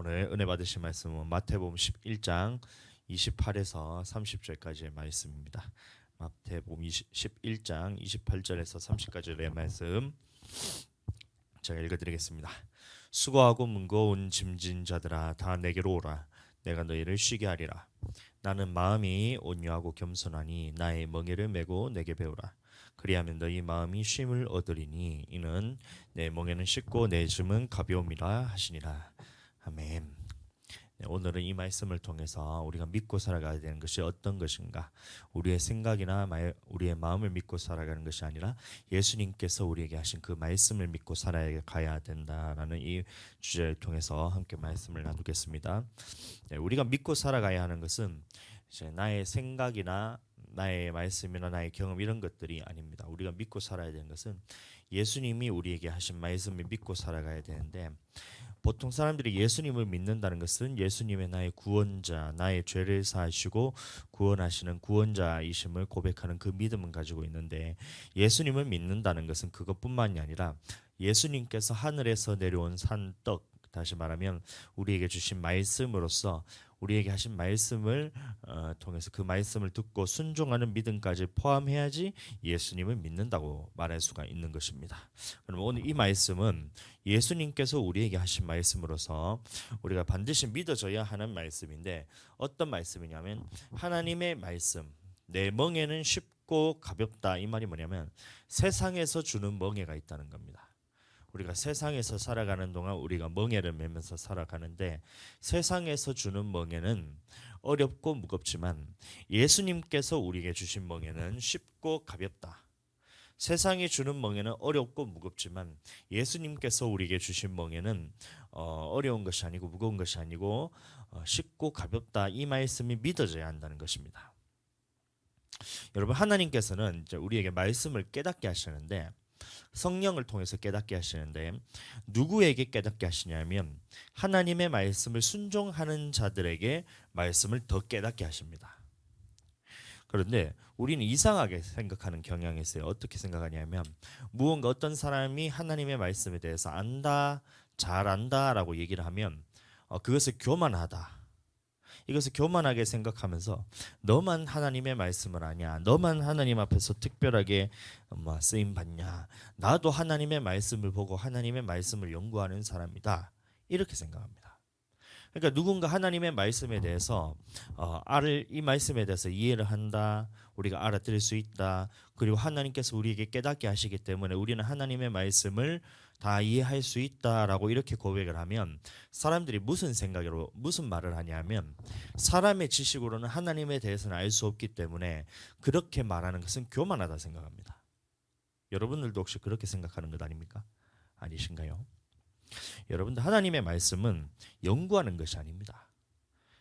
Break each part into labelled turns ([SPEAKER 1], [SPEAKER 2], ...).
[SPEAKER 1] 오늘 은혜 받으실 말씀은 마태복음 11장 28에서 30절까지의 말씀입니다. 마태복음 11장 28절에서 30까지의 말씀 제가 읽어드리겠습니다. 수고하고 무거운 짐진 자들아 다 내게로 오라. 내가 너희를 쉬게 하리라. 나는 마음이 온유하고 겸손하니 나의 멍에를 메고 내게 배우라. 그리하면 너희 마음이 쉼을 얻으리니 이는 내 멍에는 쉽고 내 짐은 가벼움이라 하시니라. 아멘. 네, 오늘은 이 말씀을 통해서 우리가 믿고 살아가야 되는 것이 어떤 것인가, 우리의 생각이나 우리의 마음을 믿고 살아가는 것이 아니라 예수님께서 우리에게 하신 그 말씀을 믿고 살아가야 된다라는 이 주제를 통해서 함께 말씀을 나누겠습니다. 네, 우리가 믿고 살아가야 하는 것은 이제 나의 생각이나 나의 말씀이나 나의 경험 이런 것들이 아닙니다. 우리가 믿고 살아야 되는 것은 예수님이 우리에게 하신 말씀을 믿고 살아가야 되는데, 보통 사람들이 예수님을 믿는다는 것은 예수님의 나의 구원자, 나의 죄를 사하시고 구원하시는 구원자이심을 고백하는 그 믿음을 가지고 있는데, 예수님을 믿는다는 것은 그것뿐만이 아니라 예수님께서 하늘에서 내려온 산떡, 다시 말하면 우리에게 주신 말씀으로서 우리에게 하신 말씀을 통해서 그 말씀을 듣고 순종하는 믿음까지 포함해야지 예수님을 믿는다고 말할 수가 있는 것입니다. 그럼 오늘 이 말씀은 예수님께서 우리에게 하신 말씀으로서 우리가 반드시 믿어져야 하는 말씀인데, 어떤 말씀이냐면 하나님의 말씀, 내 멍에는 쉽고 가볍다. 이 말이 뭐냐면 세상에서 주는 멍에가 있다는 겁니다. 우리가 세상에서 살아가는 동안 우리가 멍에를 메면서 살아가는데, 세상에서 주는 멍에는 어렵고 무겁지만 예수님께서 우리에게 주신 멍에는 쉽고 가볍다. 세상이 주는 멍에는 어렵고 무겁지만 예수님께서 우리에게 주신 멍에는 어려운 것이 아니고 무거운 것이 아니고 쉽고 가볍다. 이 말씀이 믿어져야 한다는 것입니다. 여러분, 하나님께서는 이제 우리에게 말씀을 깨닫게 하시는데, 성령을 통해서 깨닫게 하시는데, 누구에게 깨닫게 하시냐면 하나님의 말씀을 순종하는 자들에게 말씀을 더 깨닫게 하십니다. 그런데 우리는 이상하게 생각하는 경향이 있어요. 어떻게 생각하냐면, 무언가 어떤 사람이 하나님의 말씀에 대해서 안다, 잘 안다라고 얘기를 하면 그것을 교만하다, 이것을 교만하게 생각하면서 너만 하나님의 말씀을 아냐, 너만 하나님 앞에서 특별하게 쓰임 받냐, 나도 하나님의 말씀을 보고 하나님의 말씀을 연구하는 사람이다, 이렇게 생각합니다. 그러니까 누군가 하나님의 말씀에 대해서 이 말씀에 대해서 이해를 한다, 우리가 알아들을 수 있다, 그리고 하나님께서 우리에게 깨닫게 하시기 때문에 우리는 하나님의 말씀을 다 이해할 수 있다라고 이렇게 고백을 하면, 사람들이 무슨 생각으로 무슨 말을 하냐면, 사람의 지식으로는 하나님에 대해서는 알 수 없기 때문에 그렇게 말하는 것은 교만하다 생각합니다. 여러분들도 혹시 그렇게 생각하는 것 아닙니까? 아니신가요? 여러분들, 하나님의 말씀은 연구하는 것이 아닙니다.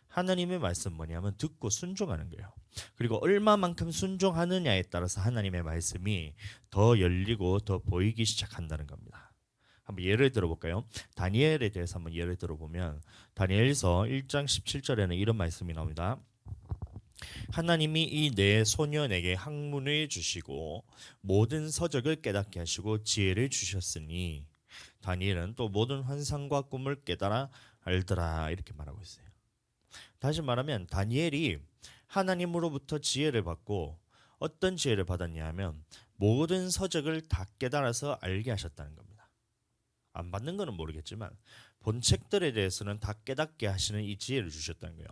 [SPEAKER 1] 하나님의 말씀 뭐냐면 듣고 순종하는 거예요. 그리고 얼마만큼 순종하느냐에 따라서 하나님의 말씀이 더 열리고 더 보이기 시작한다는 겁니다. 한번 예를 들어볼까요? 다니엘에 대해서 한번 예를 들어보면, 다니엘서 1장 17절에는 이런 말씀이 나옵니다. 하나님이 이 네 소년에게 학문을 주시고 모든 서적을 깨닫게 하시고 지혜를 주셨으니 다니엘은 또 모든 환상과 꿈을 깨달아 알더라, 이렇게 말하고 있어요. 다시 말하면 다니엘이 하나님으로부터 지혜를 받고, 어떤 지혜를 받았냐 하면 모든 서적을 다 깨달아서 알게 하셨다는 겁니다. 안 받는 거는 모르겠지만 본 책들에 대해서는 다 깨닫게 하시는 이 지혜를 주셨다는 거예요.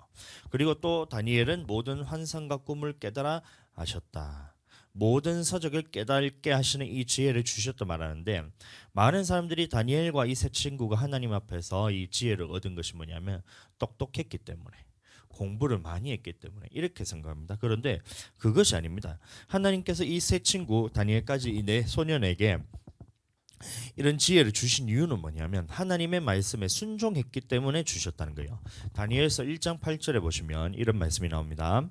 [SPEAKER 1] 그리고 또 다니엘은 모든 환상과 꿈을 깨달아 아셨다. 모든 서적을 깨닫게 하시는 이 지혜를 주셨다 말하는데, 많은 사람들이 다니엘과 이 세 친구가 하나님 앞에서 이 지혜를 얻은 것이 뭐냐면 똑똑했기 때문에, 공부를 많이 했기 때문에 이렇게 생각합니다. 그런데 그것이 아닙니다. 하나님께서 이 세 친구 다니엘까지 이 네 소년에게 이런 지혜를 주신 이유는 뭐냐면 하나님의 말씀에 순종했기 때문에 주셨다는 거예요. 다니엘서 1장 8절에 보시면 이런 말씀이 나옵니다.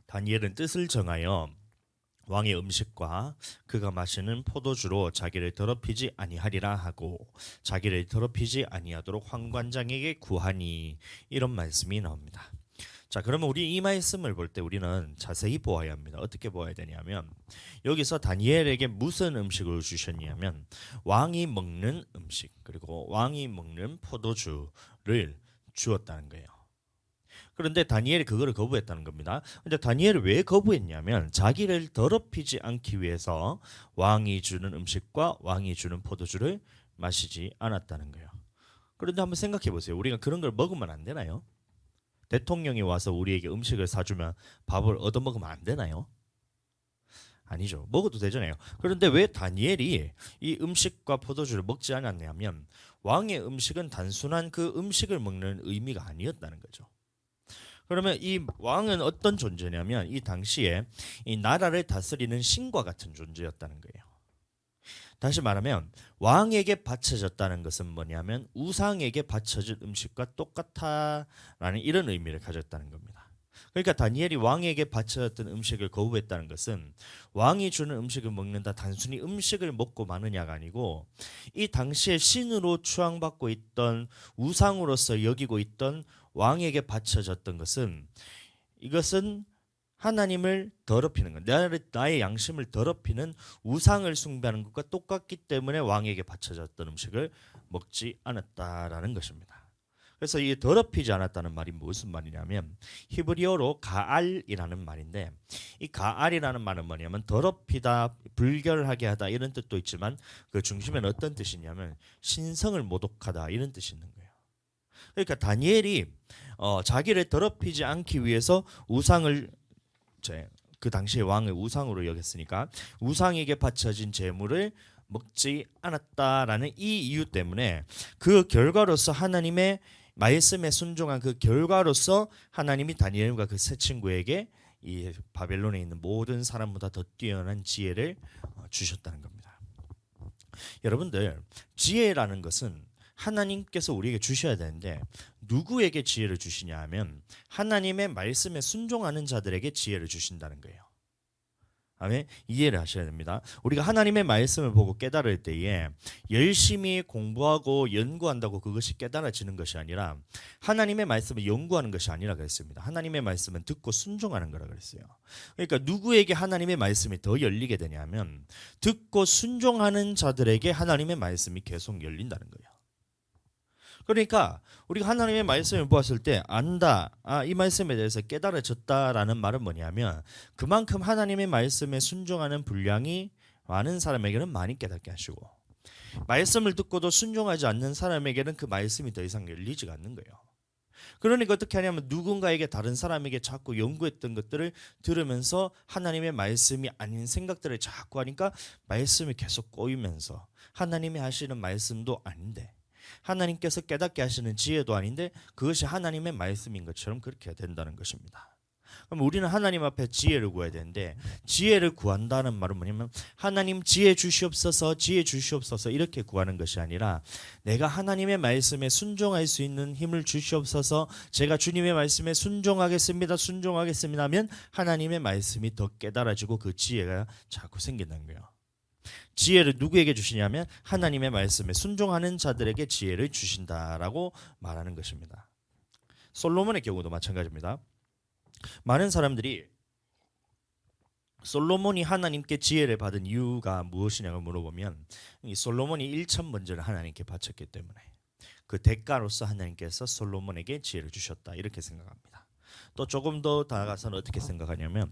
[SPEAKER 1] 다니엘은 뜻을 정하여 왕의 음식과 그가 마시는 포도주로 자기를 더럽히지 아니하리라 하고 자기를 더럽히지 아니하도록 황관장에게 구하니, 이런 말씀이 나옵니다. 자, 그러면 우리 이 말씀을 볼 때 우리는 자세히 보아야 합니다. 어떻게 보아야 되냐면 여기서 다니엘에게 무슨 음식을 주셨냐면 왕이 먹는 음식 그리고 왕이 먹는 포도주를 주었다는 거예요. 그런데 다니엘이 그거를 거부했다는 겁니다. 근데 다니엘이 왜 거부했냐면 자기를 더럽히지 않기 위해서 왕이 주는 음식과 왕이 주는 포도주를 마시지 않았다는 거예요. 그런데 한번 생각해 보세요. 우리가 그런 걸 먹으면 안 되나요? 대통령이 와서 우리에게 음식을 사주면 밥을 얻어먹으면 안 되나요? 아니죠. 먹어도 되잖아요. 그런데 왜 다니엘이 이 음식과 포도주를 먹지 않았냐면 왕의 음식은 단순한 그 음식을 먹는 의미가 아니었다는 거죠. 그러면 이 왕은 어떤 존재냐면 이 당시에 이 나라를 다스리는 신과 같은 존재였다는 거예요. 다시 말하면 왕에게 바쳐졌다는 것은 뭐냐면 우상에게 바쳐진 음식과 똑같다라는 이런 의미를 가졌다는 겁니다. 그러니까 다니엘이 왕에게 바쳐졌던 음식을 거부했다는 것은 왕이 주는 음식을 먹는다 단순히 음식을 먹고 마느냐가 아니고 이 당시에 신으로 추앙받고 있던 우상으로서 여기고 있던 왕에게 바쳐졌던 것은 이것은 하나님을 더럽히는 것, 나의 양심을 더럽히는 우상을 숭배하는 것과 똑같기 때문에 왕에게 바쳐졌던 음식을 먹지 않았다라는 것입니다. 그래서 이 더럽히지 않았다는 말이 무슨 말이냐면 히브리어로 가알이라는 말인데 이 가알이라는 말은 뭐냐면 더럽히다, 불결하게 하다 이런 뜻도 있지만 그 중심에는 어떤 뜻이냐면 신성을 모독하다 이런 뜻이 있는 거예요. 그러니까 다니엘이 자기를 더럽히지 않기 위해서 우상을 그 당시에 왕을 우상으로 여겼으니까 우상에게 바쳐진 제물을 먹지 않았다라는 이 이유 때문에 그 결과로서 하나님의 말씀에 순종한 그 결과로서 하나님이 다니엘과 그 세 친구에게 이 바벨론에 있는 모든 사람보다 더 뛰어난 지혜를 주셨다는 겁니다. 여러분들 지혜라는 것은 하나님께서 우리에게 주셔야 되는데 누구에게 지혜를 주시냐 하면 하나님의 말씀에 순종하는 자들에게 지혜를 주신다는 거예요. 아멘. 이해를 하셔야 됩니다. 우리가 하나님의 말씀을 보고 깨달을 때에 열심히 공부하고 연구한다고 그것이 깨달아지는 것이 아니라 하나님의 말씀을 연구하는 것이 아니라 그랬습니다. 하나님의 말씀은 듣고 순종하는 거라 그랬어요. 그러니까 누구에게 하나님의 말씀이 더 열리게 되냐면 듣고 순종하는 자들에게 하나님의 말씀이 계속 열린다는 거예요. 그러니까 우리가 하나님의 말씀을 보았을 때 안다, 이 말씀에 대해서 깨달아졌다라는 말은 뭐냐면 그만큼 하나님의 말씀에 순종하는 분량이 많은 사람에게는 많이 깨닫게 하시고 말씀을 듣고도 순종하지 않는 사람에게는 그 말씀이 더 이상 열리지가 않는 거예요. 그러니까 어떻게 하냐면 누군가에게 다른 사람에게 자꾸 연구했던 것들을 들으면서 하나님의 말씀이 아닌 생각들을 자꾸 하니까 말씀이 계속 꼬이면서 하나님이 하시는 말씀도 아닌데 하나님께서 깨닫게 하시는 지혜도 아닌데 그것이 하나님의 말씀인 것처럼 그렇게 된다는 것입니다. 그럼 우리는 하나님 앞에 지혜를 구해야 되는데 지혜를 구한다는 말은 뭐냐면 하나님 지혜 주시옵소서 지혜 주시옵소서 이렇게 구하는 것이 아니라 내가 하나님의 말씀에 순종할 수 있는 힘을 주시옵소서 제가 주님의 말씀에 순종하겠습니다 하면 하나님의 말씀이 더 깨달아지고 그 지혜가 자꾸 생긴다는 거예요. 지혜를 누구에게 주시냐면 하나님의 말씀에 순종하는 자들에게 지혜를 주신다라고 말하는 것입니다. 솔로몬의 경우도 마찬가지입니다. 많은 사람들이 솔로몬이 하나님께 지혜를 받은 이유가 무엇이냐고 물어보면 이 솔로몬이 1,000번제를 하나님께 바쳤기 때문에 그 대가로서 하나님께서 솔로몬에게 지혜를 주셨다 이렇게 생각합니다. 또 조금 더 나아가서는 어떻게 생각하냐면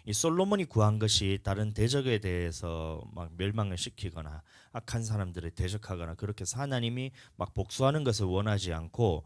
[SPEAKER 1] 이 솔로몬이 구한 것이 다른 대적에 대해서 막 멸망을 시키거나 악한 사람들을 대적하거나 그렇게 해서 하나님이 막 복수하는 것을 원하지 않고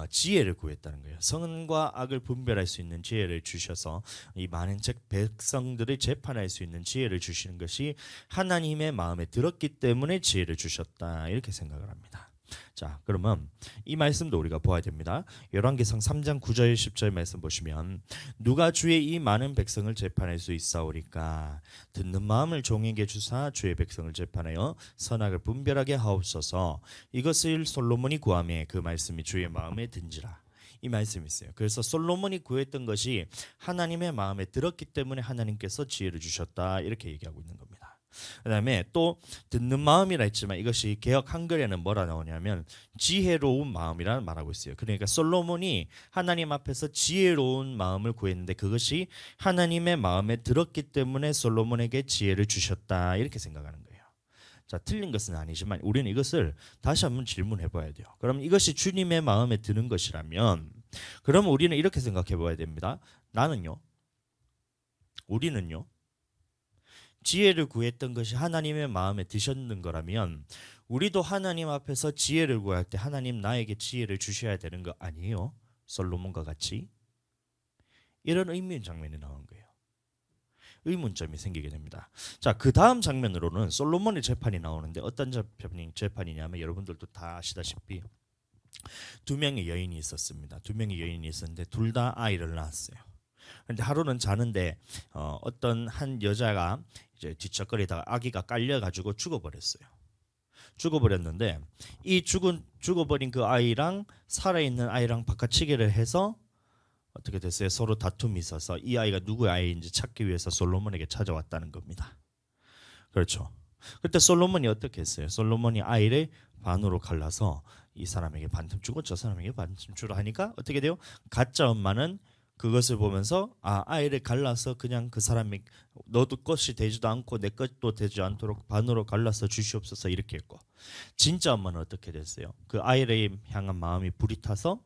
[SPEAKER 1] 지혜를 구했다는 거예요. 선과 악을 분별할 수 있는 지혜를 주셔서 이 많은 백성들을 재판할 수 있는 지혜를 주시는 것이 하나님의 마음에 들었기 때문에 지혜를 주셨다 이렇게 생각을 합니다. 자, 그러면 이 말씀도 우리가 보아야 됩니다. 열왕기상 3장 9절 10절 말씀 보시면 누가 주의 이 많은 백성을 재판할 수 있사오리까 듣는 마음을 종에게 주사 주의 백성을 재판하여 선악을 분별하게 하옵소서. 이것을 솔로몬이 구하매 그 말씀이 주의 마음에 든지라. 이 말씀이 있어요. 그래서 솔로몬이 구했던 것이 하나님의 마음에 들었기 때문에 하나님께서 지혜를 주셨다 이렇게 얘기하고 있는 겁니다. 그다음에 또 듣는 마음이라 했지만 이것이 개역 한글에는 뭐라 나오냐면 지혜로운 마음이라는 말하고 있어요. 그러니까 솔로몬이 하나님 앞에서 지혜로운 마음을 구했는데 그것이 하나님의 마음에 들었기 때문에 솔로몬에게 지혜를 주셨다 이렇게 생각하는 거예요. 자, 틀린 것은 아니지만 우리는 이것을 다시 한번 질문해 봐야 돼요. 그럼 이것이 주님의 마음에 드는 것이라면 그럼 우리는 이렇게 생각해 봐야 됩니다. 우리는요 지혜를 구했던 것이 하나님의 마음에 드셨는 거라면 우리도 하나님 앞에서 지혜를 구할 때 하나님 나에게 지혜를 주셔야 되는 거 아니에요? 솔로몬과 같이 이런 의문 장면이 나온 거예요. 의문점이 생기게 됩니다. 자, 그 다음 장면으로는 솔로몬의 재판이 나오는데 어떤 재판이냐면 여러분들도 다 아시다시피 두 명의 여인이 있었습니다. 두 명의 여인이 있었는데 둘 다 아이를 낳았어요. 그런데 하루는 자는데 어떤 한 여자가 이제 뒤척거리다가 아기가 깔려가지고 죽어버렸어요. 죽어버렸는데 이 죽어버린 그 아이랑 살아있는 아이랑 바꿔치기를 해서 어떻게 됐어요? 서로 다툼이 있어서 이 아이가 누구의 아이인지 찾기 위해서 솔로몬에게 찾아왔다는 겁니다. 그렇죠. 그때 솔로몬이 어떻게 했어요? 솔로몬이 아이를 반으로 갈라서 이 사람에게 반쯤 주고 저 사람에게 반쯤 주라 하니까 어떻게 돼요? 가짜 엄마는 그것을 보면서 아이를 갈라서 그냥 그 사람이 너도 것이 되지도 않고 내 것도 되지 않도록 반으로 갈라서 주시옵소서 이렇게 했고 진짜 엄마는 어떻게 됐어요? 그 아이를 향한 마음이 불이 타서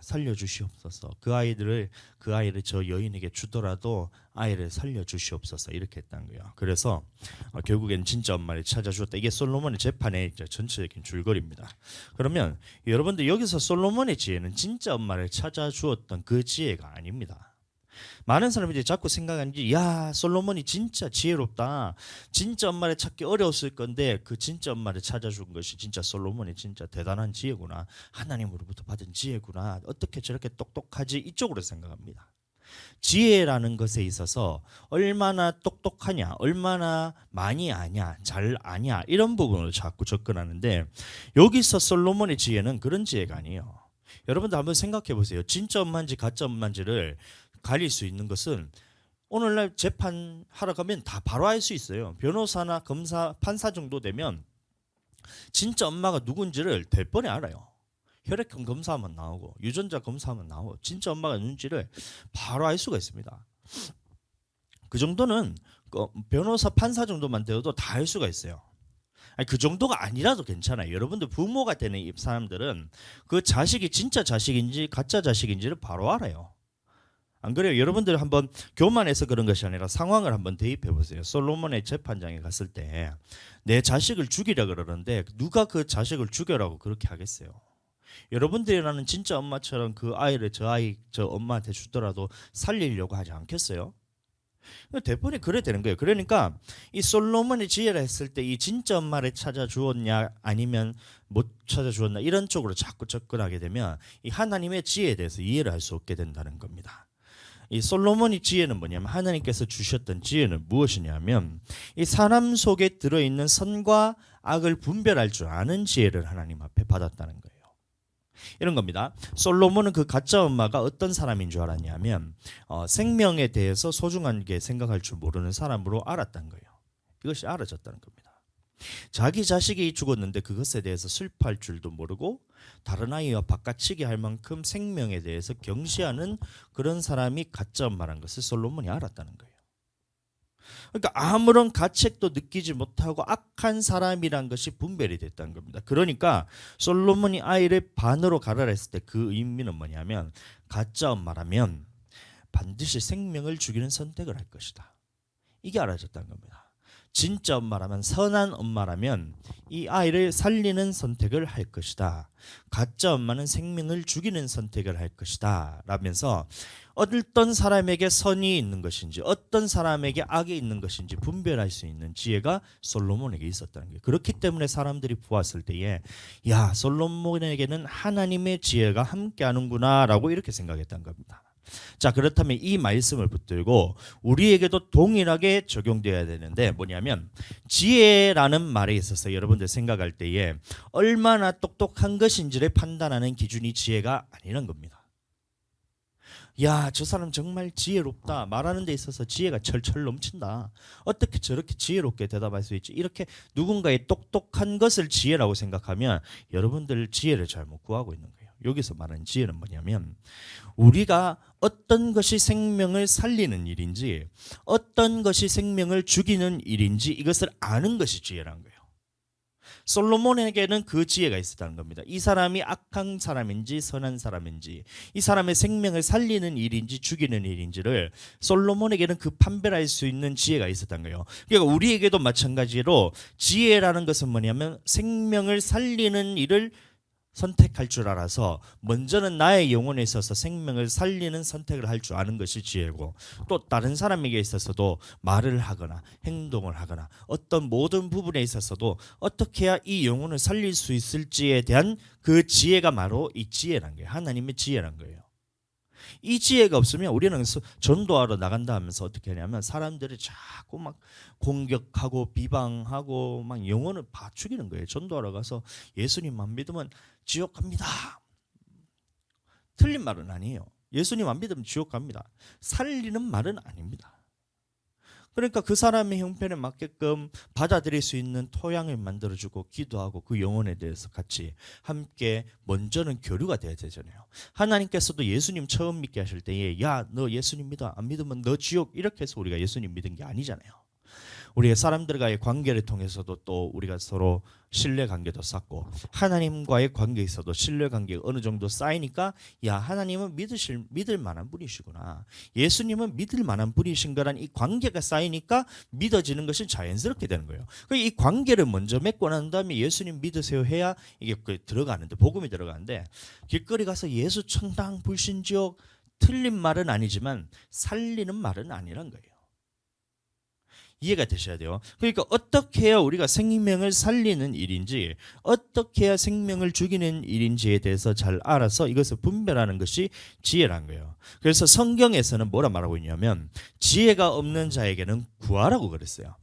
[SPEAKER 1] 살려주시옵소서. 그 아이를 저 여인에게 주더라도 아이를 살려주시옵소서 이렇게 했다는 거예요. 그래서 결국엔 진짜 엄마를 찾아주었다. 이게 솔로몬의 재판의 전체적인 줄거리입니다. 그러면 여러분들 여기서 솔로몬의 지혜는 진짜 엄마를 찾아주었던 그 지혜가 아닙니다. 많은 사람들이 자꾸 생각하는 게 야 솔로몬이 진짜 지혜롭다. 진짜 엄마를 찾기 어려웠을 건데 그 진짜 엄마를 찾아준 것이 진짜 솔로몬이 진짜 대단한 지혜구나. 하나님으로부터 받은 지혜구나. 어떻게 저렇게 똑똑하지? 이쪽으로 생각합니다. 지혜라는 것에 있어서 얼마나 똑똑하냐, 얼마나 많이 아냐, 잘 아냐 이런 부분을 자꾸 접근하는데 여기서 솔로몬의 지혜는 그런 지혜가 아니에요. 여러분들 한번 생각해 보세요. 진짜 엄마인지 가짜 엄마인지를 가릴 수 있는 것은 오늘날 재판하러 가면 다 바로 알 수 있어요. 변호사나 검사, 판사 정도 되면 진짜 엄마가 누군지를 대번에 알아요. 혈액형 검사하면 나오고 유전자 검사하면 나오고 진짜 엄마가 누군지를 바로 알 수가 있습니다. 그 정도는 변호사, 판사 정도만 되어도 다 알 수가 있어요. 아니, 그 정도가 아니라도 괜찮아요. 여러분들 부모가 되는 이 사람들은 그 자식이 진짜 자식인지 가짜 자식인지를 바로 알아요. 안 그래요? 여러분들 한번 교만해서 그런 것이 아니라 상황을 한번 대입해 보세요. 솔로몬의 재판장에 갔을 때 내 자식을 죽이라 그러는데 누가 그 자식을 죽여라고 그렇게 하겠어요? 여러분들이라는 진짜 엄마처럼 그 아이를 저 엄마한테 주더라도 살리려고 하지 않겠어요? 대본에 그래 되는 거예요. 그러니까 이 솔로몬의 지혜라 했을 때 이 진짜 엄마를 찾아주었냐 아니면 못 찾아주었나 이런 쪽으로 자꾸 접근하게 되면 이 하나님의 지혜에 대해서 이해를 할 수 없게 된다는 겁니다. 이 솔로몬의 지혜는 뭐냐면 하나님께서 주셨던 지혜는 무엇이냐면 이 사람 속에 들어있는 선과 악을 분별할 줄 아는 지혜를 하나님 앞에 받았다는 거예요. 이런 겁니다. 솔로몬은 그 가짜 엄마가 어떤 사람인 줄 알았냐면 생명에 대해서 소중하게 생각할 줄 모르는 사람으로 알았다는 거예요. 이것이 알아졌다는 겁니다. 자기 자식이 죽었는데 그것에 대해서 슬퍼할 줄도 모르고 다른 아이와 바꿔치기 할 만큼 생명에 대해서 경시하는 그런 사람이 가짜 엄마라는 것을 솔로몬이 알았다는 거예요. 그러니까 아무런 가책도 느끼지 못하고 악한 사람이란 것이 분별이 됐다는 겁니다. 그러니까 솔로몬이 아이를 반으로 갈아라 했을 때 그 의미는 뭐냐면 가짜 엄마라면 반드시 생명을 죽이는 선택을 할 것이다. 이게 알아졌다는 겁니다. 진짜 엄마라면 선한 엄마라면 이 아이를 살리는 선택을 할 것이다. 가짜 엄마는 생명을 죽이는 선택을 할 것이다. 라면서 어떤 사람에게 선이 있는 것인지 어떤 사람에게 악이 있는 것인지 분별할 수 있는 지혜가 솔로몬에게 있었다는 거예요. 그렇기 때문에 사람들이 보았을 때에 야 솔로몬에게는 하나님의 지혜가 함께하는구나 라고 이렇게 생각했던 겁니다. 자 그렇다면 이 말씀을 붙들고 우리에게도 동일하게 적용되어야 되는데 뭐냐면 지혜라는 말에 있어서 여러분들 생각할 때에 얼마나 똑똑한 것인지를 판단하는 기준이 지혜가 아니란 겁니다. 야, 저 사람 정말 지혜롭다. 말하는 데 있어서 지혜가 철철 넘친다. 어떻게 저렇게 지혜롭게 대답할 수 있지? 이렇게 누군가의 똑똑한 것을 지혜라고 생각하면 여러분들 지혜를 잘못 구하고 있는 거예요. 여기서 말하는 지혜는 뭐냐면 우리가 어떤 것이 생명을 살리는 일인지 어떤 것이 생명을 죽이는 일인지 이것을 아는 것이 지혜라는 거예요. 솔로몬에게는 그 지혜가 있었다는 겁니다. 이 사람이 악한 사람인지 선한 사람인지, 이 사람의 생명을 살리는 일인지 죽이는 일인지를 솔로몬에게는 그 판별할 수 있는 지혜가 있었다는 거예요. 그러니까 우리에게도 마찬가지로 지혜라는 것은 뭐냐면 생명을 살리는 일을 선택할 줄 알아서 먼저는 나의 영혼에 있어서 생명을 살리는 선택을 할 줄 아는 것이 지혜고, 또 다른 사람에게 있어서도 말을 하거나 행동을 하거나 어떤 모든 부분에 있어서도 어떻게 해야 이 영혼을 살릴 수 있을지에 대한 그 지혜가 바로 이 지혜란 거예요. 하나님의 지혜란 거예요. 이 지혜가 없으면 우리는 전도하러 나간다 하면서 어떻게 하냐면 사람들을 자꾸 막 공격하고 비방하고 막 영혼을 죽이는 거예요. 전도하러 가서 예수님만 믿으면 지옥 갑니다. 틀린 말은 아니에요. 예수님 안 믿으면 지옥 갑니다. 살리는 말은 아닙니다. 그러니까 그 사람의 형편에 맞게끔 받아들일 수 있는 토양을 만들어주고 기도하고 그 영혼에 대해서 같이 함께 먼저는 교류가 돼야 되잖아요. 하나님께서도 예수님 처음 믿게 하실 때에 야, 너 예수님 믿어. 안 믿으면 너 지옥. 이렇게 해서 우리가 예수님 믿은 게 아니잖아요. 우리가 사람들과의 관계를 통해서도 또 우리가 서로 신뢰관계도 쌓고 하나님과의 관계에서도 신뢰관계가 어느 정도 쌓이니까 야, 하나님은 믿을 만한 분이시구나, 예수님은 믿을 만한 분이신 거란 이 관계가 쌓이니까 믿어지는 것이 자연스럽게 되는 거예요. 이 관계를 먼저 맺고 난 다음에 예수님 믿으세요 해야 이게 들어가는데, 복음이 들어가는데, 길거리 가서 예수 천당 불신지옥 틀린 말은 아니지만 살리는 말은 아니란 거예요. 이해가 되셔야 돼요. 그러니까 어떻게 해야 우리가 생명을 살리는 일인지 어떻게 해야 생명을 죽이는 일인지에 대해서 잘 알아서 이것을 분별하는 것이 지혜란 거예요. 그래서 성경에서는 뭐라 말하고 있냐면 지혜가 없는 자에게는 구하라고 그랬어요.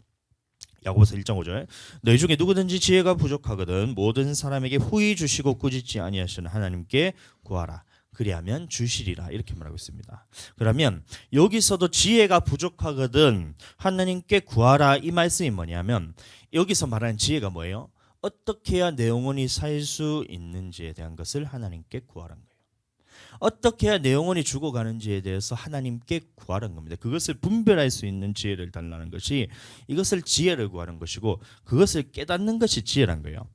[SPEAKER 1] 야고보서 1장 5절 너희 중에 누구든지 지혜가 부족하거든 모든 사람에게 후히 주시고 꾸짖지 아니하시는 하나님께 구하라 그리하면 주시리라, 이렇게 말하고 있습니다. 그러면 여기서도 지혜가 부족하거든 하나님께 구하라, 이 말씀이 뭐냐면 여기서 말하는 지혜가 뭐예요? 어떻게 해야 내 영혼이 살 수 있는지에 대한 것을 하나님께 구하라는 거예요. 어떻게 해야 내 영혼이 죽어가는지에 대해서 하나님께 구하라는 겁니다. 그것을 분별할 수 있는 지혜를 달라는 것이, 이것을 지혜를 구하는 것이고 그것을 깨닫는 것이 지혜란 거예요.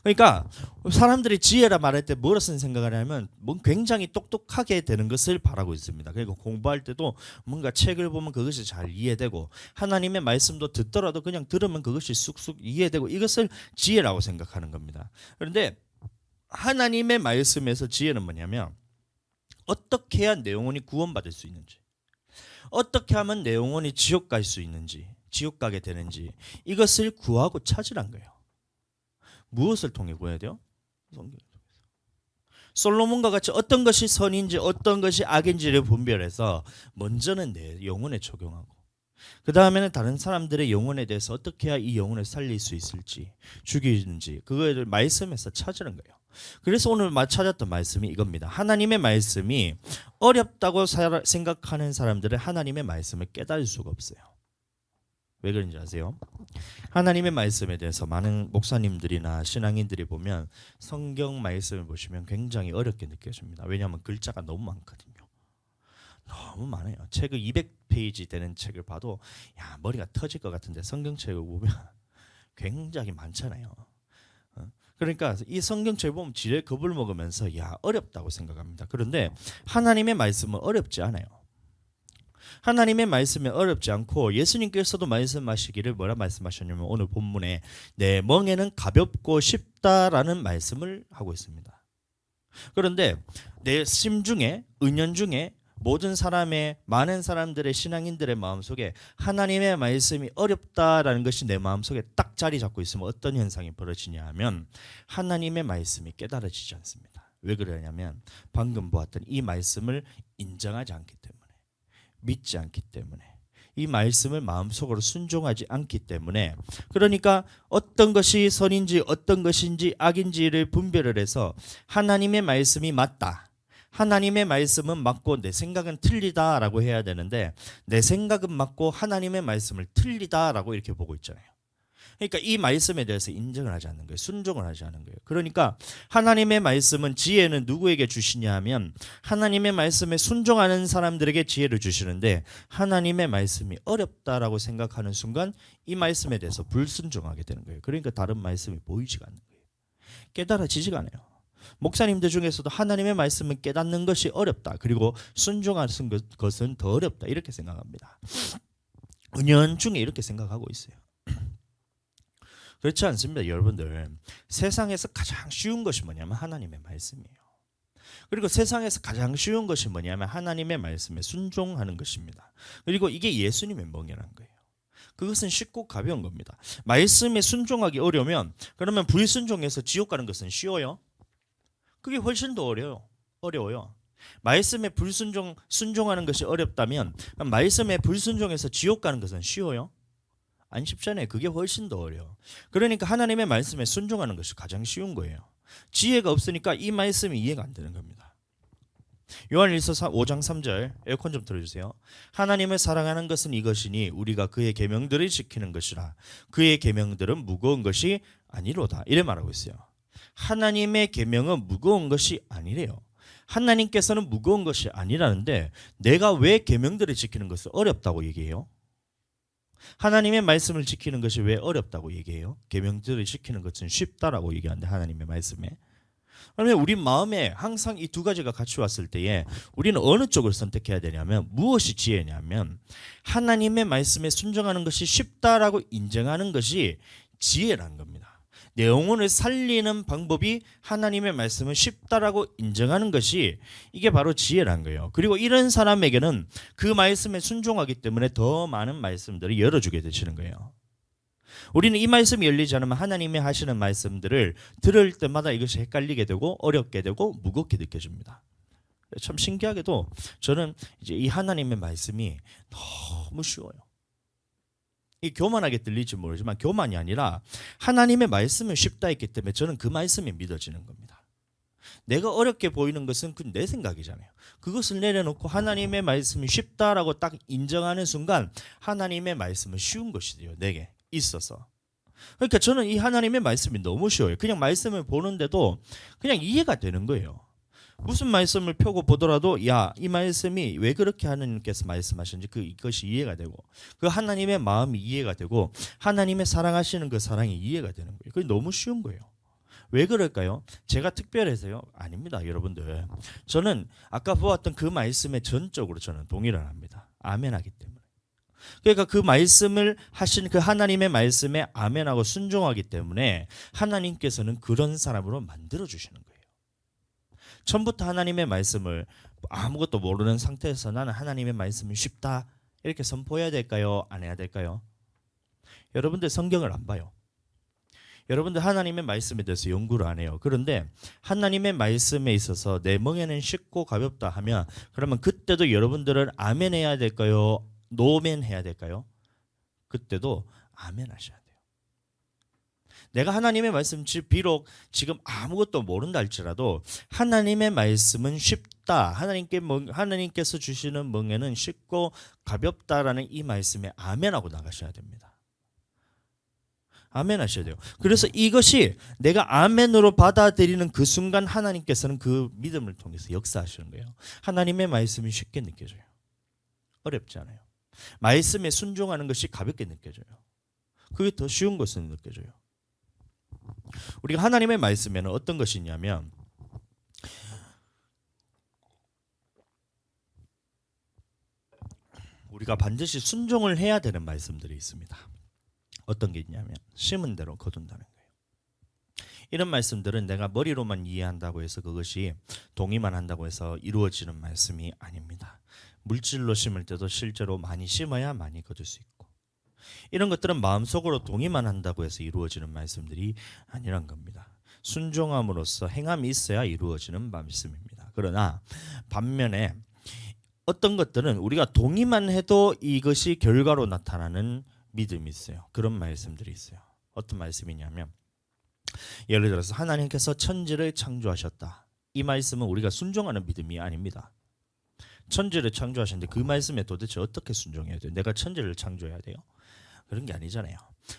[SPEAKER 1] 그러니까 사람들이 지혜라 말할 때 무엇을 생각을 하냐면 굉장히 똑똑하게 되는 것을 바라고 있습니다. 그리고 공부할 때도 뭔가 책을 보면 그것이 잘 이해되고 하나님의 말씀도 듣더라도 그냥 들으면 그것이 쑥쑥 이해되고 이것을 지혜라고 생각하는 겁니다. 그런데 하나님의 말씀에서 지혜는 뭐냐면 어떻게 해야 내 영혼이 구원받을 수 있는지, 어떻게 하면 내 영혼이 지옥 갈 수 있는지, 지옥 가게 되는지 이것을 구하고 찾으란 거예요. 무엇을 통해 구해야 돼요? 솔로몬과 같이 어떤 것이 선인지 어떤 것이 악인지를 분별해서 먼저는 내 영혼에 적용하고 그 다음에는 다른 사람들의 영혼에 대해서 어떻게 해야 이 영혼을 살릴 수 있을지, 죽이는지 그거를 말씀에서 찾으는 거예요. 그래서 오늘 찾았던 말씀이 이겁니다. 하나님의 말씀이 어렵다고 생각하는 사람들은 하나님의 말씀을 깨달을 수가 없어요. 왜 그런지 아세요? 하나님의 말씀에 대해서 많은 목사님들이나 신앙인들이 보면 성경 말씀을 보시면 굉장히 어렵게 느껴집니다. 왜냐하면 글자가 너무 많거든요. 너무 많아요. 책을 200페이지 되는 책을 봐도 야, 머리가 터질 것 같은데 성경책을 보면 굉장히 많잖아요. 그러니까 이 성경책을 보면 지레 겁을 먹으면서 야, 어렵다고 생각합니다. 그런데 하나님의 말씀은 어렵지 않아요. 하나님의 말씀이 어렵지 않고 예수님께서도 말씀하시기를 뭐라 말씀하셨냐면 오늘 본문에 내 멍에는 가볍고 쉽다라는 말씀을 하고 있습니다. 그런데 내 심중에, 은연중에 모든 사람의, 많은 사람들의, 신앙인들의 마음속에 하나님의 말씀이 어렵다라는 것이 내 마음속에 딱 자리 잡고 있으면 어떤 현상이 벌어지냐 하면 하나님의 말씀이 깨달아지지 않습니다. 왜 그러냐면 방금 보았던 이 말씀을 인정하지 않기 때문에, 믿지 않기 때문에, 이 말씀을 마음속으로 순종하지 않기 때문에, 그러니까 어떤 것이 선인지 어떤 것인지 악인지를 분별을 해서 하나님의 말씀이 맞다, 하나님의 말씀은 맞고 내 생각은 틀리다라고 해야 되는데 내 생각은 맞고 하나님의 말씀을 틀리다라고 이렇게 보고 있잖아요. 그러니까 이 말씀에 대해서 인정을 하지 않는 거예요. 순종을 하지 않는 거예요. 그러니까 하나님의 말씀은 지혜는 누구에게 주시냐 하면 하나님의 말씀에 순종하는 사람들에게 지혜를 주시는데 하나님의 말씀이 어렵다라고 생각하는 순간 이 말씀에 대해서 불순종하게 되는 거예요. 그러니까 다른 말씀이 보이지가 않는 거예요. 깨달아지지가 않아요. 목사님들 중에서도 하나님의 말씀을 깨닫는 것이 어렵다. 그리고 순종하는 것은 더 어렵다. 이렇게 생각합니다. 은연중에 이렇게 생각하고 있어요. 그렇지 않습니다. 여러분들, 세상에서 가장 쉬운 것이 뭐냐면 하나님의 말씀이에요. 그리고 세상에서 가장 쉬운 것이 뭐냐면 하나님의 말씀에 순종하는 것입니다. 그리고 이게 예수님의 멍이라는 거예요. 그것은 쉽고 가벼운 겁니다. 말씀에 순종하기 어려우면 그러면 불순종해서 지옥 가는 것은 쉬워요? 그게 훨씬 더 어려워요. 말씀에 순종하는 것이 어렵다면 말씀에 불순종해서 지옥 가는 것은 쉬워요? 안 쉽잖아요. 그게 훨씬 더 어려워. 그러니까 하나님의 말씀에 순종하는 것이 가장 쉬운 거예요. 지혜가 없으니까 이 말씀이 이해가 안 되는 겁니다. 요한일서 5장 3절 에어컨 좀 틀어주세요. 하나님을 사랑하는 것은 이것이니 우리가 그의 계명들을 지키는 것이라. 그의 계명들은 무거운 것이 아니로다. 이래 말하고 있어요. 하나님의 계명은 무거운 것이 아니래요. 하나님께서는 무거운 것이 아니라는데 내가 왜 계명들을 지키는 것을 어렵다고 얘기해요? 하나님의 말씀을 지키는 것이 왜 어렵다고 얘기해요? 계명들을 지키는 것은 쉽다라고 얘기하는데 하나님의 말씀에. 그러면 우리 마음에 항상 이 두 가지가 같이 왔을 때에 우리는 어느 쪽을 선택해야 되냐면 무엇이 지혜냐면 하나님의 말씀에 순종하는 것이 쉽다라고 인정하는 것이 지혜라는 겁니다. 내 영혼을 살리는 방법이 하나님의 말씀은 쉽다라고 인정하는 것이 이게 바로 지혜란 거예요. 그리고 이런 사람에게는 그 말씀에 순종하기 때문에 더 많은 말씀들을 열어주게 되시는 거예요. 우리는 이 말씀이 열리지 않으면 하나님이 하시는 말씀들을 들을 때마다 이것이 헷갈리게 되고 어렵게 되고 무겁게 느껴집니다. 참 신기하게도 저는 이제 이 하나님의 말씀이 너무 쉬워요. 이 교만하게 들릴지 모르지만 교만이 아니라 하나님의 말씀은 쉽다 했기 때문에 저는 그 말씀이 믿어지는 겁니다. 내가 어렵게 보이는 것은 그 내 생각이잖아요. 그것을 내려놓고 하나님의 말씀이 쉽다라고 딱 인정하는 순간 하나님의 말씀은 쉬운 것이돼요. 내게 있어서. 그러니까 저는 이 하나님의 말씀이 너무 쉬워요. 그냥 말씀을 보는데도 그냥 이해가 되는 거예요. 무슨 말씀을 펴고 보더라도 야, 이 말씀이 왜 그렇게 하나님께서 말씀하셨는지 그것이 이해가 되고 그 하나님의 마음이 이해가 되고 하나님의 사랑하시는 그 사랑이 이해가 되는 거예요. 그게 너무 쉬운 거예요. 왜 그럴까요? 제가 특별해서요? 아닙니다. 여러분들. 저는 아까 보았던 그 말씀에 전적으로 저는 동의를 합니다. 아멘하기 때문에. 그러니까 그 말씀을 하신 그 하나님의 말씀에 아멘하고 순종하기 때문에 하나님께서는 그런 사람으로 만들어주시는 거예요. 처음부터 하나님의 말씀을 아무것도 모르는 상태에서 나는 하나님의 말씀이 쉽다 이렇게 선포해야 될까요? 안 해야 될까요? 여러분들 성경을 안 봐요. 여러분들 하나님의 말씀에 대해서 연구를 안 해요. 그런데 하나님의 말씀에 있어서 내 멍에는 쉽고 가볍다 하면 그러면 그때도 여러분들은 아멘 해야 될까요? 노멘 해야 될까요? 그때도 아멘 하셔야 돼요. 내가 하나님의 말씀 비록 지금 아무것도 모른다 할지라도 하나님의 말씀은 쉽다. 하나님께서 주시는 멍에는 쉽고 가볍다라는 이 말씀에 아멘하고 나가셔야 됩니다. 아멘 하셔야 돼요. 그래서 이것이 내가 아멘으로 받아들이는 그 순간 하나님께서는 그 믿음을 통해서 역사하시는 거예요. 하나님의 말씀이 쉽게 느껴져요. 어렵지 않아요. 말씀에 순종하는 것이 가볍게 느껴져요. 그게 더 쉬운 것으로 느껴져요. 우리가 하나님의 말씀에는 어떤 것이 있냐면 우리가 반드시 순종을 해야 되는 말씀들이 있습니다. 어떤 게 있냐면 심은 대로 거둔다는 거예요. 이런 말씀들은 내가 머리로만 이해한다고 해서 그것이 동의만 한다고 해서 이루어지는 말씀이 아닙니다. 물질로 심을 때도 실제로 많이 심어야 많이 거둘 수 있고 이런 것들은 마음속으로 동의만 한다고 해서 이루어지는 말씀들이 아니란 겁니다. 순종함으로써 행함이 있어야 이루어지는 말씀입니다. 그러나 반면에 어떤 것들은 우리가 동의만 해도 이것이 결과로 나타나는 믿음이 있어요. 그런 말씀들이 있어요. 어떤 말씀이냐면 예를 들어서 하나님께서 천지를 창조하셨다. 이 말씀은 우리가 순종하는 믿음이 아닙니다. 천지를 창조하셨는데 그 말씀에 도대체 어떻게 순종해야 돼요? 내가 천지를 창조해야 돼요? 그런 게 아니잖아요.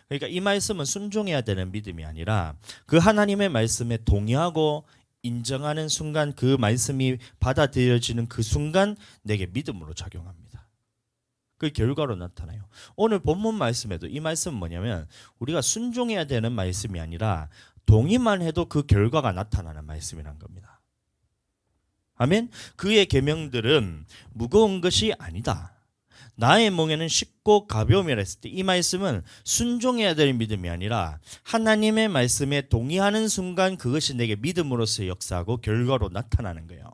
[SPEAKER 1] 그러니까 이 말씀은 순종해야 되는 믿음이 아니라 그 하나님의 말씀에 동의하고 인정하는 순간, 그 말씀이 받아들여지는 그 순간 내게 믿음으로 작용합니다. 그 결과로 나타나요. 오늘 본문 말씀에도 이 말씀은 뭐냐면 우리가 순종해야 되는 말씀이 아니라 동의만 해도 그 결과가 나타나는 말씀이란 겁니다. 아멘. 그의 계명들은 무거운 것이 아니다. 나의 멍에는 쉽고 가벼움이라 했을 때 이 말씀은 순종해야 될 믿음이 아니라 하나님의 말씀에 동의하는 순간 그것이 내게 믿음으로서 역사하고 결과로 나타나는 거예요.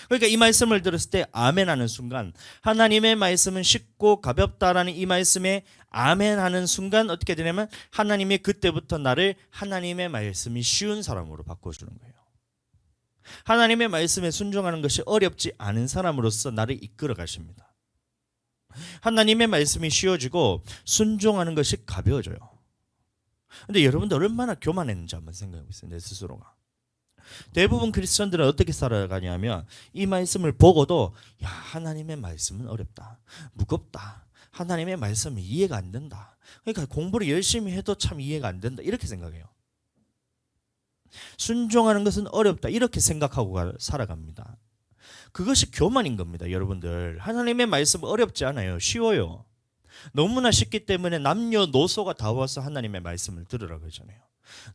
[SPEAKER 1] 그러니까 이 말씀을 들었을 때 아멘 하는 순간, 하나님의 말씀은 쉽고 가볍다라는 이 말씀에 아멘 하는 순간 어떻게 되냐면 하나님이 그때부터 나를 하나님의 말씀이 쉬운 사람으로 바꿔주는 거예요. 하나님의 말씀에 순종하는 것이 어렵지 않은 사람으로서 나를 이끌어 가십니다. 하나님의 말씀이 쉬워지고 순종하는 것이 가벼워져요. 근데 여러분들 얼마나 교만했는지 한번 생각해 보세요. 내 스스로가. 대부분 크리스천들은 어떻게 살아가냐면 이 말씀을 보고도 야, 하나님의 말씀은 어렵다, 무겁다, 하나님의 말씀이 이해가 안 된다, 그러니까 공부를 열심히 해도 참 이해가 안 된다, 이렇게 생각해요. 순종하는 것은 어렵다 이렇게 생각하고 살아갑니다. 그것이 교만인 겁니다. 여러분들, 하나님의 말씀은 어렵지 않아요. 쉬워요. 너무나 쉽기 때문에 남녀노소가 다 와서 하나님의 말씀을 들으라고 그러잖아요.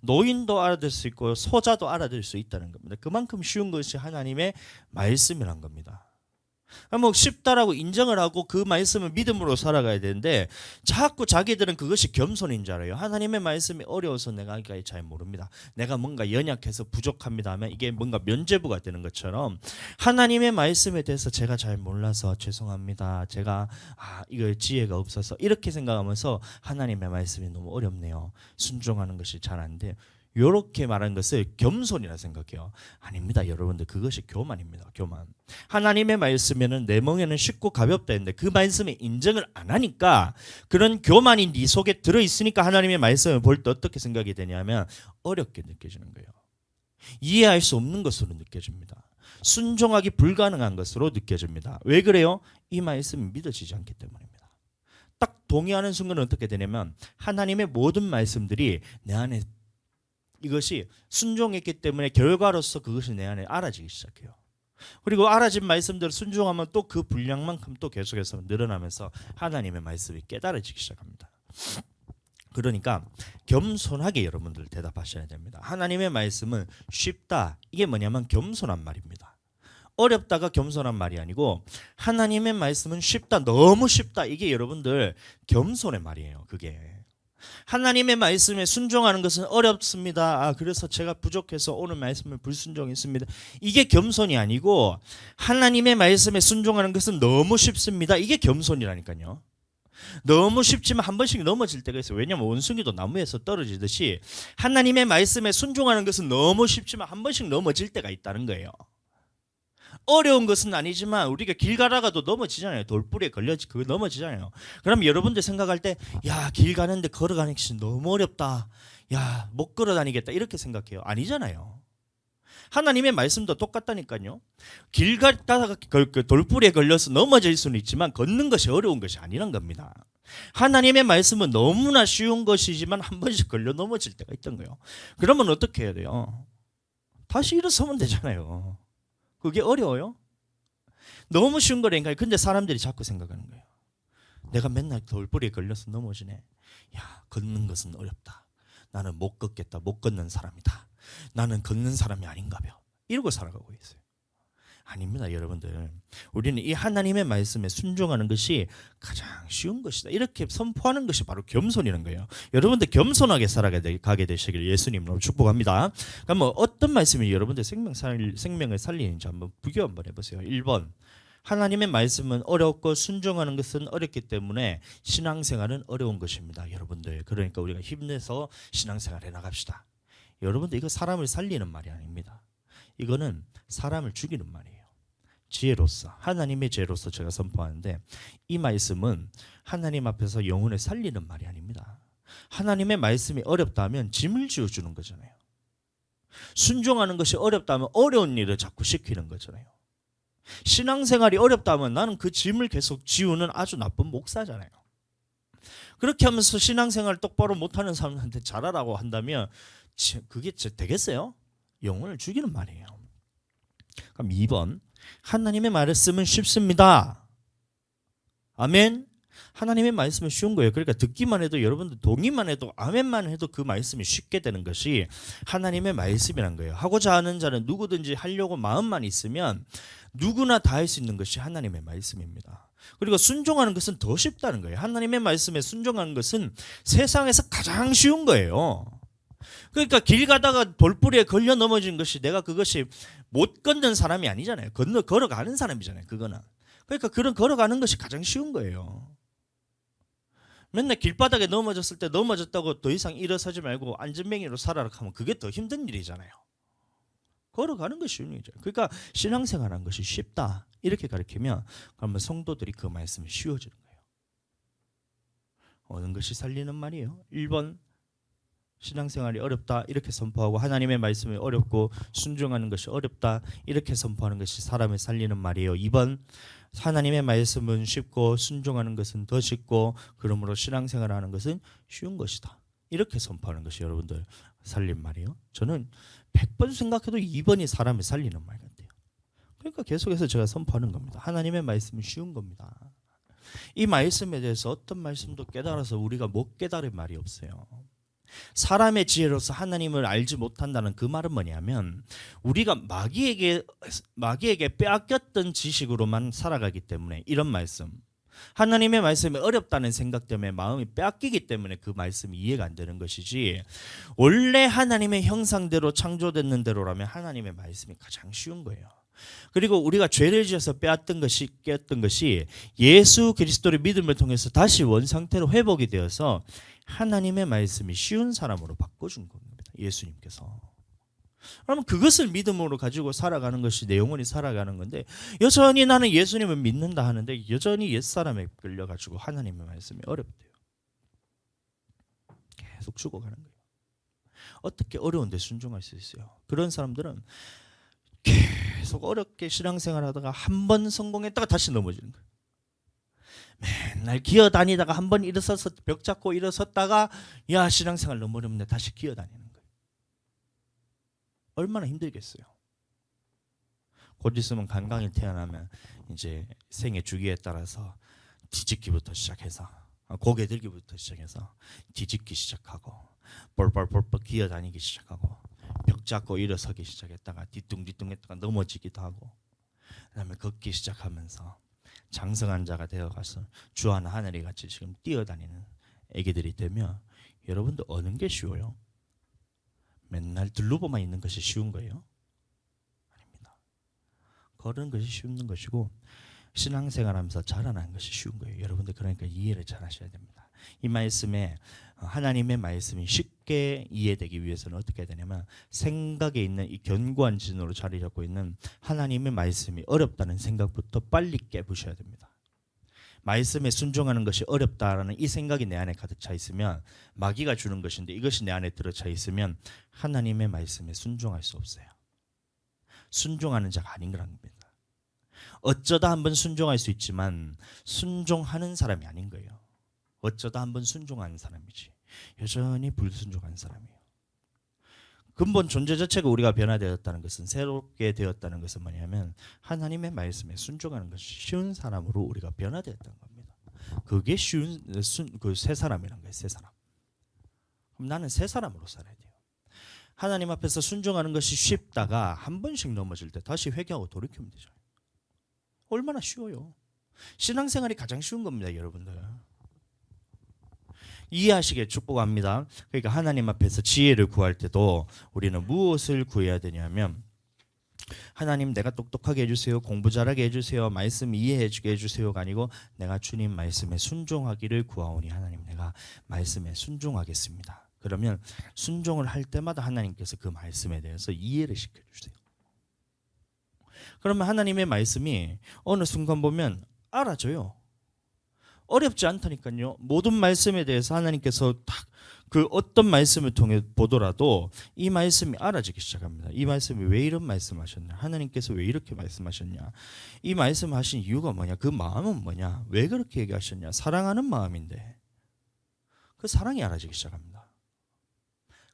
[SPEAKER 1] 노인도 알아들 수 있고 소자도 알아들 수 있다는 겁니다. 그만큼 쉬운 것이 하나님의 말씀이란 겁니다. 뭐 쉽다라고 인정을 하고 그 말씀을 믿음으로 살아가야 되는데 자꾸 자기들은 그것이 겸손인 줄 알아요. 하나님의 말씀이 어려워서 내가 잘 모릅니다, 내가 뭔가 연약해서 부족합니다 하면 이게 뭔가 면죄부가 되는 것처럼 하나님의 말씀에 대해서 제가 잘 몰라서 죄송합니다, 제가 이거 지혜가 없어서 이렇게 생각하면서 하나님의 말씀이 너무 어렵네요, 순종하는 것이 잘 안 돼요, 이렇게 말하는 것을 겸손이라 생각해요. 아닙니다. 여러분들, 그것이 교만입니다. 교만. 하나님의 말씀에는 내 멍에는 쉽고 가볍다 했는데 그 말씀에 인정을 안 하니까 그런 교만이 네 속에 들어있으니까 하나님의 말씀을 볼 때 어떻게 생각이 되냐면 어렵게 느껴지는 거예요. 이해할 수 없는 것으로 느껴집니다. 순종하기 불가능한 것으로 느껴집니다. 왜 그래요? 이 말씀이 믿어지지 않기 때문입니다. 딱 동의하는 순간은 어떻게 되냐면 하나님의 모든 말씀들이 내 안에 이것이 순종했기 때문에 결과로서 그것이 내 안에 알아지기 시작해요. 그리고 알아진 말씀대로 순종하면 또 그 분량만큼 또 계속해서 늘어나면서 하나님의 말씀이 깨달아지기 시작합니다. 그러니까 겸손하게 여러분들 대답하셔야 됩니다. 하나님의 말씀은 쉽다, 이게 뭐냐면 겸손한 말입니다. 어렵다가 겸손한 말이 아니고 하나님의 말씀은 쉽다, 너무 쉽다, 이게 여러분들 겸손의 말이에요. 그게 하나님의 말씀에 순종하는 것은 어렵습니다. 그래서 제가 부족해서 오늘 말씀을 불순종했습니다, 이게 겸손이 아니고 하나님의 말씀에 순종하는 것은 너무 쉽습니다, 이게 겸손이라니까요. 너무 쉽지만 한 번씩 넘어질 때가 있어요. 왜냐하면 원숭이도 나무에서 떨어지듯이 하나님의 말씀에 순종하는 것은 너무 쉽지만 한 번씩 넘어질 때가 있다는 거예요. 어려운 것은 아니지만 우리가 길 가다가도 넘어지잖아요. 돌뿌리에 걸려지 그거 넘어지잖아요. 그럼 여러분들 생각할 때 야, 길 가는데 걸어가는 것이 너무 어렵다, 야, 못 걸어 다니겠다, 이렇게 생각해요. 아니잖아요. 하나님의 말씀도 똑같다니까요. 길 가다가 돌뿌리에 걸려서 넘어질 수는 있지만 걷는 것이 어려운 것이 아니란 겁니다. 하나님의 말씀은 너무나 쉬운 것이지만 한 번씩 걸려 넘어질 때가 있던 거예요. 그러면 어떻게 해야 돼요? 다시 일어서면 되잖아요. 그게 어려워요? 너무 쉬운 거라니까요. 근데 사람들이 자꾸 생각하는 거예요. 내가 맨날 돌뿌리에 걸려서 넘어지네. 야, 걷는 것은 어렵다, 나는 못 걷겠다, 못 걷는 사람이다, 나는 걷는 사람이 아닌가 봐, 이러고 살아가고 있어요. 아닙니다. 여러분들, 우리는 이 하나님의 말씀에 순종하는 것이 가장 쉬운 것이다, 이렇게 선포하는 것이 바로 겸손이라는 거예요. 여러분들 겸손하게 살아가게 되시길 예수님으로 축복합니다. 그럼 뭐 어떤 말씀이 여러분들 생명을 살리는지 한번 비교 한번 해보세요. 1번, 하나님의 말씀은 어렵고 순종하는 것은 어렵기 때문에 신앙생활은 어려운 것입니다. 여러분들, 그러니까 우리가 힘내서 신앙생활 해나갑시다. 여러분들, 이거 사람을 살리는 말이 아닙니다. 이거는 사람을 죽이는 말이에요. 지혜로서, 하나님의 지혜로서 제가 선포하는데 이 말씀은 하나님 앞에서 영혼을 살리는 말이 아닙니다. 하나님의 말씀이 어렵다면 짐을 지어주는 거잖아요. 순종하는 것이 어렵다면 어려운 일을 자꾸 시키는 거잖아요. 신앙생활이 어렵다면 나는 그 짐을 계속 지우는 아주 나쁜 목사잖아요. 그렇게 하면서 신앙생활 똑바로 못하는 사람한테 잘하라고 한다면 그게 되겠어요? 영혼을 죽이는 말이에요. 그럼 2번, 하나님의 말씀은 쉽습니다. 아멘. 하나님의 말씀은 쉬운 거예요. 그러니까 듣기만 해도, 여러분들 동의만 해도, 아멘만 해도 그 말씀이 쉽게 되는 것이 하나님의 말씀이란 거예요. 하고자 하는 자는 누구든지 하려고 마음만 있으면 누구나 다 할 수 있는 것이 하나님의 말씀입니다. 그리고 순종하는 것은 더 쉽다는 거예요. 하나님의 말씀에 순종하는 것은 세상에서 가장 쉬운 거예요. 그러니까 길 가다가 돌부리에 걸려 넘어진 것이, 내가 그것이 못 걷는 사람이 아니잖아요. 걸어가는 사람이잖아요. 그거는. 그러니까 그런 걸어가는 것이 가장 쉬운 거예요. 맨날 길바닥에 넘어졌을 때 넘어졌다고 더 이상 일어서지 말고 안전뱅이로 살아라 하면 그게 더 힘든 일이잖아요. 걸어가는 것이 쉬운 일이죠. 그러니까 신앙생활하는 것이 쉽다 이렇게 가르치면, 그러면 성도들이 그 말씀이 쉬워지는 거예요. 어느 것이 살리는 말이에요? 1번, 신앙생활이 어렵다 이렇게 선포하고, 하나님의 말씀이 어렵고 순종하는 것이 어렵다 이렇게 선포하는 것이 사람을 살리는 말이에요. 2번, 하나님의 말씀은 쉽고 순종하는 것은 더 쉽고 그러므로 신앙생활하는 것은 쉬운 것이다 이렇게 선포하는 것이 여러분들 살린 말이에요. 저는 100번 생각해도 2번이 사람을 살리는 말 같아요. 그러니까 계속해서 제가 선포하는 겁니다. 하나님의 말씀은 쉬운 겁니다. 이 말씀에 대해서 어떤 말씀도 깨달아서 우리가 못 깨달을 말이 없어요. 사람의 지혜로서 하나님을 알지 못한다는 그 말은 뭐냐면, 우리가 마귀에게 빼앗겼던 지식으로만 살아가기 때문에, 이런 말씀, 하나님의 말씀이 어렵다는 생각 때문에 마음이 빼앗기기 때문에 그 말씀이 이해가 안 되는 것이지, 원래 하나님의 형상대로 창조됐는 대로라면 하나님의 말씀이 가장 쉬운 거예요. 그리고 우리가 죄를 지어서 깨었던 것이 예수 그리스도의 믿음을 통해서 다시 원상태로 회복이 되어서 하나님의 말씀이 쉬운 사람으로 바꿔준 겁니다. 예수님께서. 그러면 그것을 믿음으로 가지고 살아가는 것이 내 영혼이 살아가는 건데, 여전히 나는 예수님을 믿는다 하는데 여전히 옛사람에 끌려가지고 하나님의 말씀이 어렵대요. 계속 죽어가는 거예요. 어떻게 어려운데 순종할 수 있어요? 그런 사람들은 계속 어렵게 신앙생활 하다가 한 번 성공했다가 다시 넘어지는 거예요. 맨날 기어다니다가 한 번 일어서서 벽 잡고 일어섰다가, 야, 신앙생활 너무 어렵네, 다시 기어다니는 거예요. 얼마나 힘들겠어요. 곧 있으면 간강히 태어나면 이제 생애 주기에 따라서 뒤집기부터 시작해서, 고개 들기부터 시작해서 뒤집기 시작하고, 볼볼볼볼 기어다니기 시작하고, 벽 잡고 일어서기 시작했다가 뒤뚱뒤뚱 했다가 넘어지기도 하고, 그다음에 걷기 시작하면서 장성한 자가 되어가서 주하나 하늘이 같이 지금 뛰어다니는 애기들이 되면, 여러분들 어느 게 쉬워요? 맨날 들르고만 있는 것이 쉬운 거예요? 아닙니다. 걸은 것이 쉬운 것이고 신앙생활하면서 자라나는 것이 쉬운 거예요. 여러분들 그러니까 이해를 잘 하셔야 됩니다. 이 말씀에, 하나님의 말씀이 쉽게 이해되기 위해서는 어떻게 해야 되냐면, 생각에 있는 이 견고한 진으로 자리 잡고 있는 하나님의 말씀이 어렵다는 생각부터 빨리 깨부셔야 됩니다. 말씀에 순종하는 것이 어렵다라는 이 생각이 내 안에 가득 차 있으면, 마귀가 주는 것인데 이것이 내 안에 들어차 있으면 하나님의 말씀에 순종할 수 없어요. 순종하는 자가 아닌 거란 겁니다. 어쩌다 한번 순종할 수 있지만 순종하는 사람이 아닌 거예요. 어쩌다 한번 순종하는 사람이지 여전히 불순종한 사람이에요. 근본 존재 자체가 우리가 변화되었다는 것은, 새롭게 되었다는 것은 뭐냐면, 하나님의 말씀에 순종하는 것이 쉬운 사람으로 우리가 변화되었다는 겁니다. 그게 쉬운 그 새 사람이란 거예요. 새 사람. 그럼 나는 새 사람으로 살아야 돼요. 하나님 앞에서 순종하는 것이 쉽다가 한 번씩 넘어질 때 다시 회개하고 돌이키면 되죠. 얼마나 쉬워요. 신앙생활이 가장 쉬운 겁니다, 여러분들. 이해하시길 축복합니다. 그러니까 하나님 앞에서 지혜를 구할 때도 우리는 무엇을 구해야 되냐면, 하나님 내가 똑똑하게 해주세요, 공부 잘하게 해주세요, 말씀 이해해주게 해주세요가 아니고, 내가 주님 말씀에 순종하기를 구하오니 하나님 내가 말씀에 순종하겠습니다. 그러면 순종을 할 때마다 하나님께서 그 말씀에 대해서 이해를 시켜주세요. 그러면 하나님의 말씀이 어느 순간 보면 알아져요. 어렵지 않다니까요. 모든 말씀에 대해서 하나님께서 딱 그 어떤 말씀을 통해 보더라도 이 말씀이 알아지기 시작합니다. 이 말씀이 왜 이런 말씀하셨냐? 하나님께서 왜 이렇게 말씀하셨냐? 이 말씀하신 이유가 뭐냐? 그 마음은 뭐냐? 왜 그렇게 얘기하셨냐? 사랑하는 마음인데 그 사랑이 알아지기 시작합니다.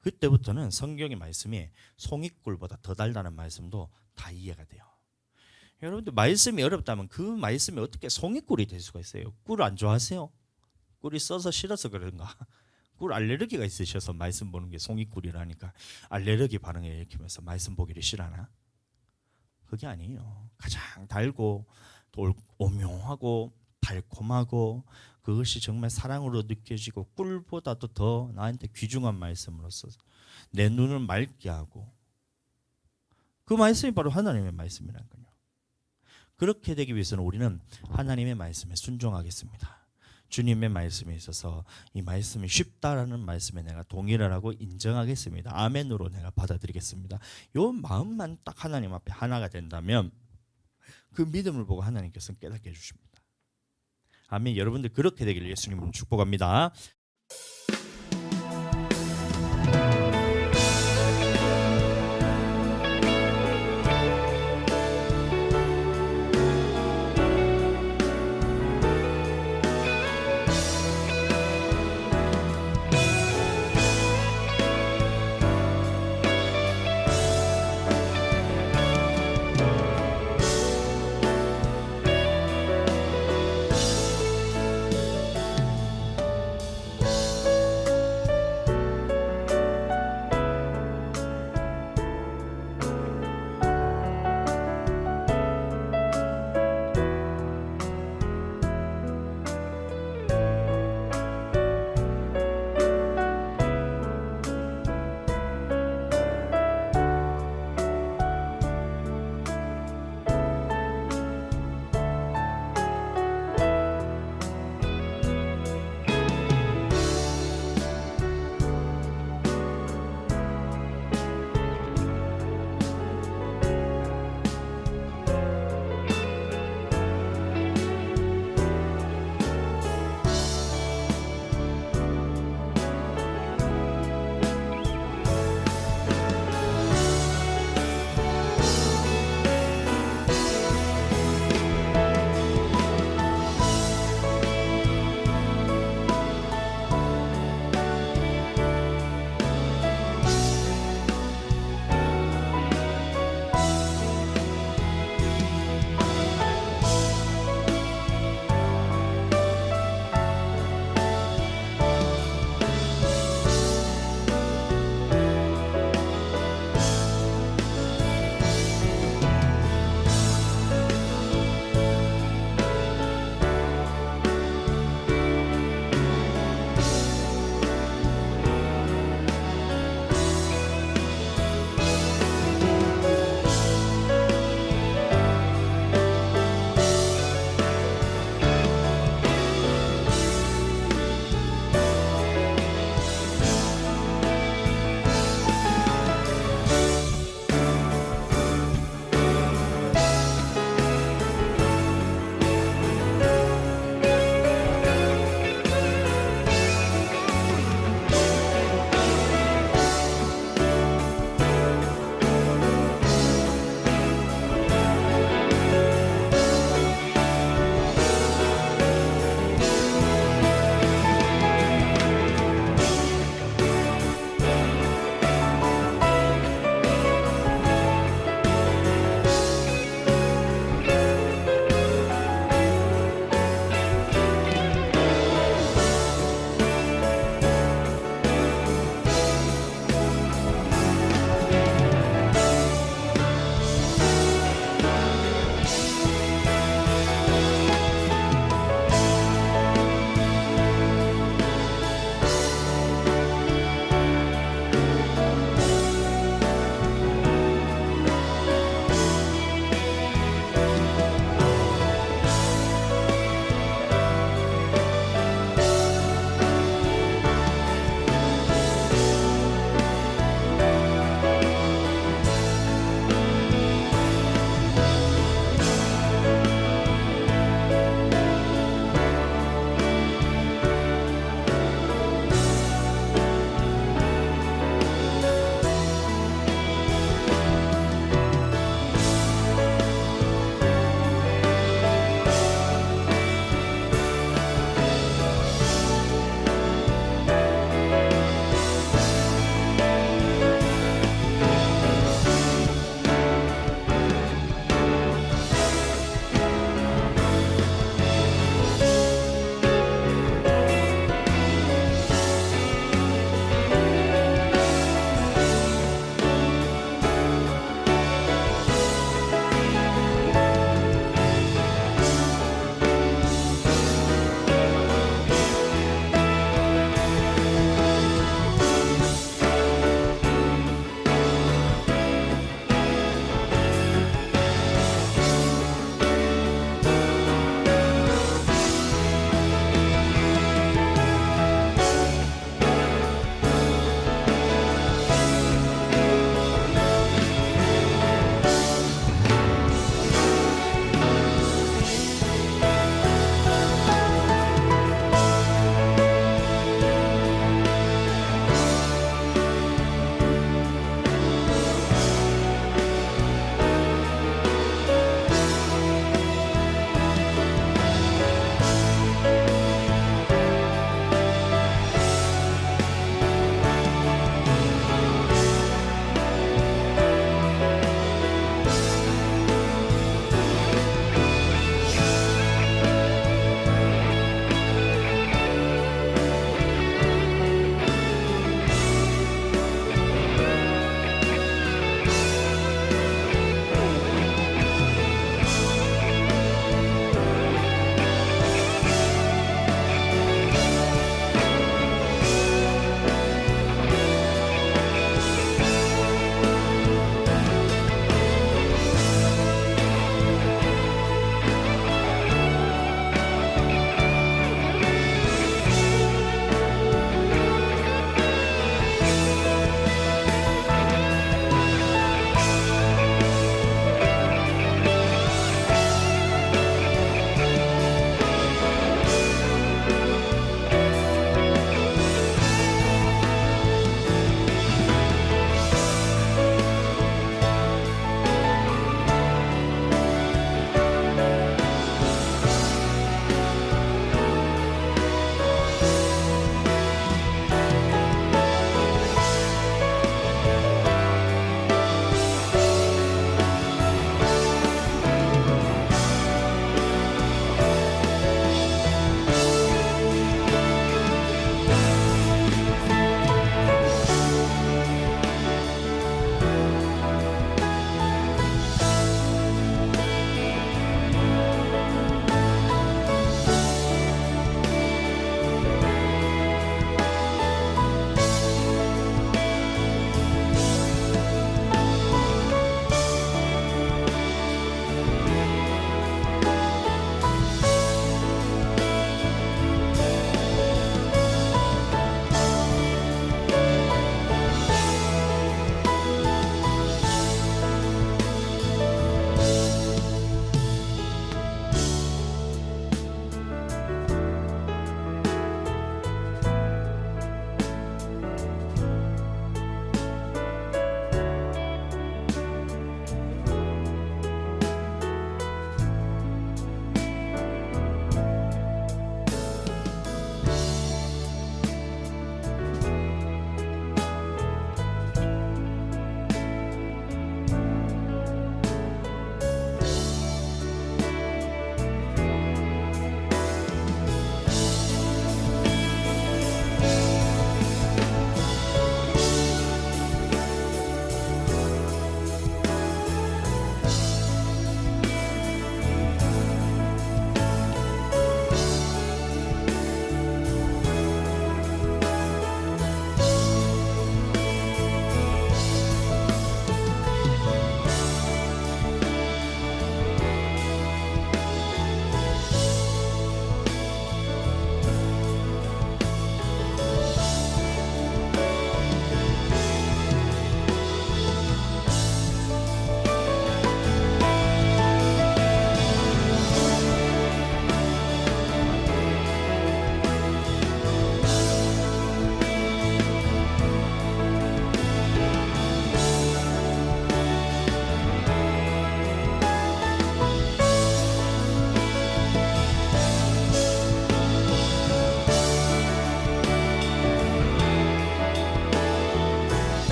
[SPEAKER 1] 그때부터는 성경의 말씀이 송이꿀보다 더 달다는 말씀도 다 이해가 돼요. 여러분들 말씀이 어렵다면 그 말씀이 어떻게 송이꿀이 될 수가 있어요? 꿀 안 좋아하세요? 꿀이 써서 싫어서 그런가? 꿀 알레르기가 있으셔서 말씀 보는 게 송이꿀이라니까 알레르기 반응을 일으키면서 말씀 보기를 싫어하나? 그게 아니에요. 가장 달고 또 오묘하고 달콤하고 그것이 정말 사랑으로 느껴지고 꿀보다도 더 나한테 귀중한 말씀으로서 내 눈을 맑게 하고 그 말씀이 바로 하나님의 말씀이라니까요. 그렇게 되기 위해서는 우리는 하나님의 말씀에 순종하겠습니다. 주님의 말씀에 있어서 이 말씀이 쉽다라는 말씀에 내가 동의를 하고 인정하겠습니다. 아멘으로 내가 받아들이겠습니다. 이 마음만 딱 하나님 앞에 하나가 된다면 그 믿음을 보고 하나님께서는 깨닫게 해주십니다. 아멘. 여러분들 그렇게 되기를 예수님은 축복합니다.